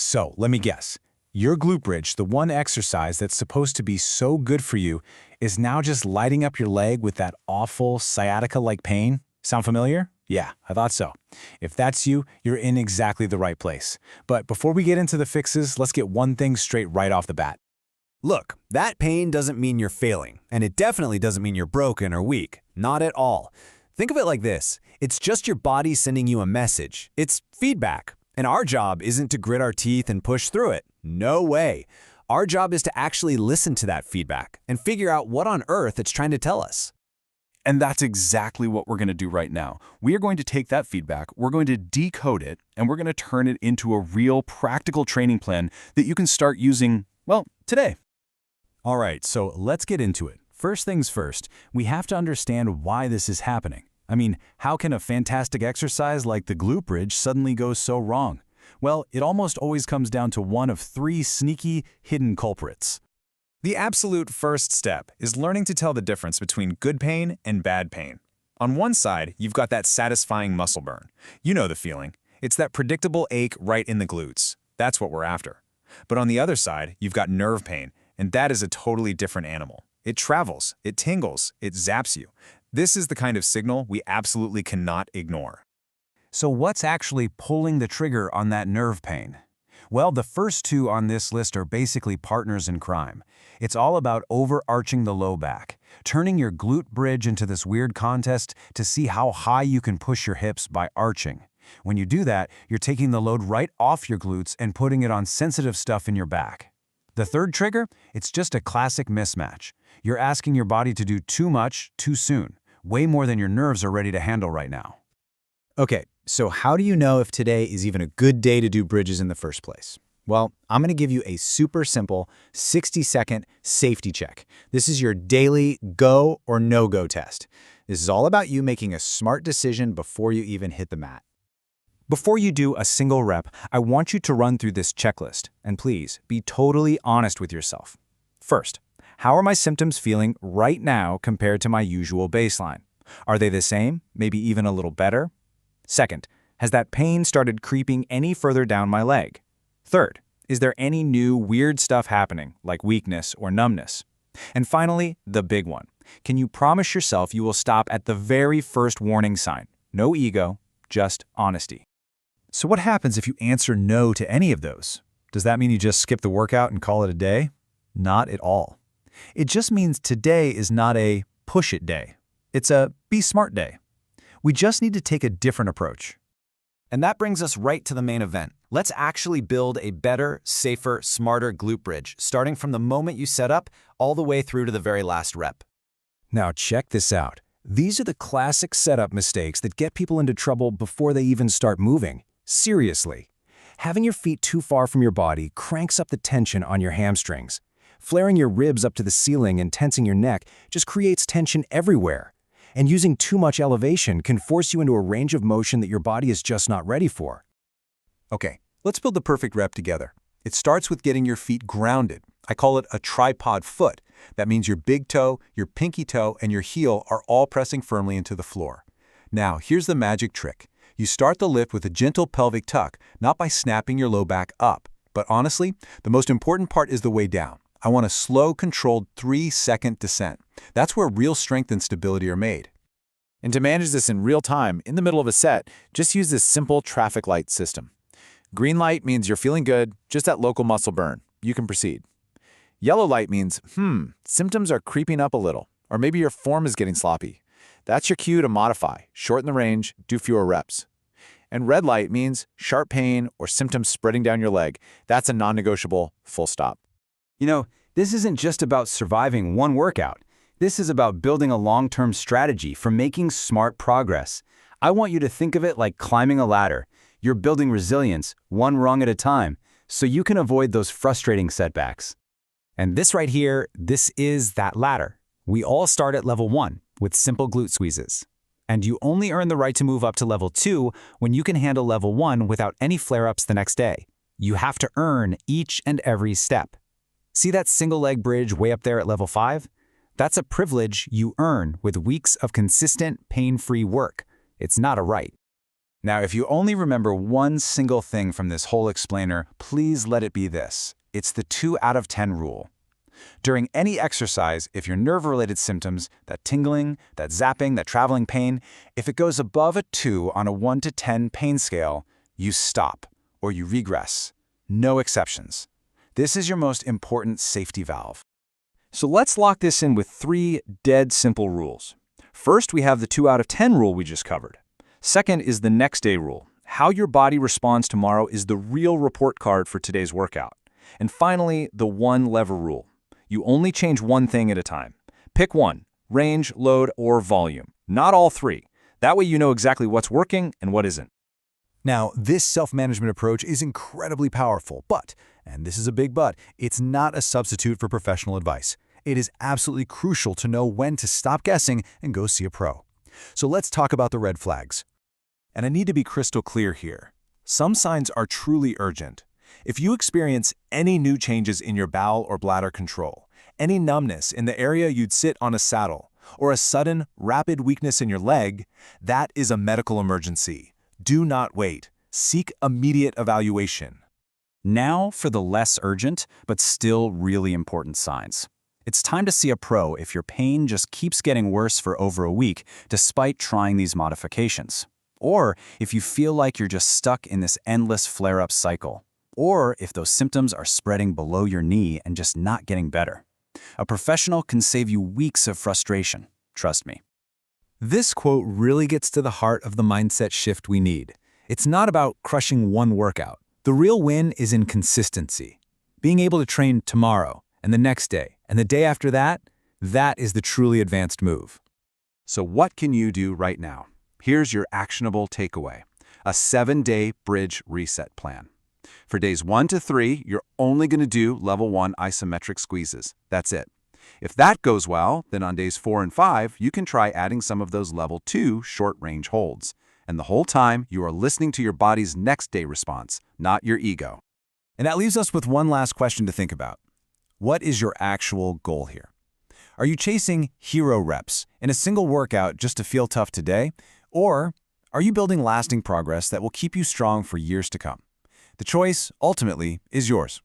So let me guess. Your glute bridge, the one exercise that's supposed to be so good for you, is now just lighting up your leg with that awful sciatica-like pain? Sound familiar? Yeah, I thought so. If that's you, you're in exactly the right place. But before we get into the fixes, let's get one thing straight right off the bat. Look, that pain doesn't mean you're failing, and it definitely doesn't mean you're broken or weak. Not at all. Think of it like this. It's just your body sending you a message. It's feedback. And our job isn't to grit our teeth and push through it. No way. Our job is to actually listen to that feedback and figure out what on earth it's trying to tell us. And that's exactly what we're going to do right now. We are going to take that feedback, we're going to decode it, and we're going to turn it into a real practical training plan that you can start using, well, today. All right, so let's get into it. First things first, we have to understand why this is happening. I mean, how can a fantastic exercise like the glute bridge suddenly go so wrong? Well, it almost always comes down to one of three sneaky, hidden culprits. The absolute first step is learning to tell the difference between good pain and bad pain. On one side, you've got that satisfying muscle burn. You know the feeling. It's that predictable ache right in the glutes. That's what we're after. But on the other side, you've got nerve pain, and that is a totally different animal. It travels, it tingles, it zaps you. This is the kind of signal we absolutely cannot ignore. So what's actually pulling the trigger on that nerve pain? Well, the first two on this list are basically partners in crime. It's all about overarching the low back, turning your glute bridge into this weird contest to see how high you can push your hips by arching. When you do that, you're taking the load right off your glutes and putting it on sensitive stuff in your back. The third trigger? It's just a classic mismatch. You're asking your body to do too much, too soon, way more than your nerves are ready to handle right now. Okay, so how do you know if today is even a good day to do bridges in the first place? Well, I'm going to give you a super simple 60-second safety check. This is your daily go or no-go test. This is all about you making a smart decision before you even hit the mat. Before you do a single rep, I want you to run through this checklist, and please be totally honest with yourself. First, how are my symptoms feeling right now compared to my usual baseline? Are they the same, maybe even a little better? Second, has that pain started creeping any further down my leg? Third, is there any new weird stuff happening, like weakness or numbness? And finally, the big one. Can you promise yourself you will stop at the very first warning sign? No ego, just honesty. So what happens if you answer no to any of those? Does that mean you just skip the workout and call it a day? Not at all. It just means today is not a push it day. It's a be smart day. We just need to take a different approach. And that brings us right to the main event. Let's actually build a better, safer, smarter glute bridge, starting from the moment you set up all the way through to the very last rep. Now check this out. These are the classic setup mistakes that get people into trouble before they even start moving. Seriously. Having your feet too far from your body cranks up the tension on your hamstrings. Flaring your ribs up to the ceiling and tensing your neck just creates tension everywhere. And using too much elevation can force you into a range of motion that your body is just not ready for. Okay, let's build the perfect rep together. It starts with getting your feet grounded. I call it a tripod foot. That means your big toe, your pinky toe, and your heel are all pressing firmly into the floor. Now, here's the magic trick. You start the lift with a gentle pelvic tuck, not by snapping your low back up. But honestly, the most important part is the way down. I want a slow, controlled 3-second descent. That's where real strength and stability are made. And to manage this in real time, in the middle of a set, just use this simple traffic light system. Green light means you're feeling good, just that local muscle burn. You can proceed. Yellow light means, symptoms are creeping up a little, or maybe your form is getting sloppy. That's your cue to modify, shorten the range, do fewer reps. And red light means sharp pain or symptoms spreading down your leg. That's a non-negotiable, full stop. You know, this isn't just about surviving one workout. This is about building a long-term strategy for making smart progress. I want you to think of it like climbing a ladder. You're building resilience, one rung at a time, so you can avoid those frustrating setbacks. And this right here, this is that ladder. We all start at level 1 with simple glute squeezes. And you only earn the right to move up to level 2 when you can handle level 1 without any flare-ups the next day. You have to earn each and every step. See that single leg bridge way up there at level 5? That's a privilege you earn with weeks of consistent, pain-free work. It's not a right. Now, if you only remember one single thing from this whole explainer, please let it be this. It's the 2 out of 10 rule. During any exercise, if your nerve-related symptoms, that tingling, that zapping, that traveling pain, if it goes above a 2 on a 1 to 10 pain scale, you stop or you regress. No exceptions. This is your most important safety valve. So let's lock this in with 3 dead simple rules. First, we have the 2 out of 10 rule we just covered. Second is the next day rule. How your body responds tomorrow is the real report card for today's workout. And finally, the 1 lever rule. You only change one thing at a time. Pick one: range, load, or volume. Not all 3. That way you know exactly what's working and what isn't. Now, this self-management approach is incredibly powerful, but, and this is a big but, it's not a substitute for professional advice. It is absolutely crucial to know when to stop guessing and go see a pro. So let's talk about the red flags. And I need to be crystal clear here. Some signs are truly urgent. If you experience any new changes in your bowel or bladder control, any numbness in the area you'd sit on a saddle, or a sudden, rapid weakness in your leg, that is a medical emergency. Do not wait. Seek immediate evaluation. Now for the less urgent, but still really important signs. It's time to see a pro if your pain just keeps getting worse for over a week despite trying these modifications. Or if you feel like you're just stuck in this endless flare-up cycle. Or if those symptoms are spreading below your knee and just not getting better. A professional can save you weeks of frustration. Trust me. This quote really gets to the heart of the mindset shift we need. It's not about crushing one workout. The real win is in consistency. Being able to train tomorrow, and the next day, and the day after that, that is the truly advanced move. So what can you do right now? Here's your actionable takeaway: a 7-day bridge reset plan. For days 1 to 3, you're only going to do level 1 isometric squeezes. That's it. If that goes well, then on days 4 and 5, you can try adding some of those level 2 short-range holds. And the whole time, you are listening to your body's next day response, not your ego. And that leaves us with one last question to think about. What is your actual goal here? Are you chasing hero reps in a single workout just to feel tough today? Or are you building lasting progress that will keep you strong for years to come? The choice, ultimately, is yours.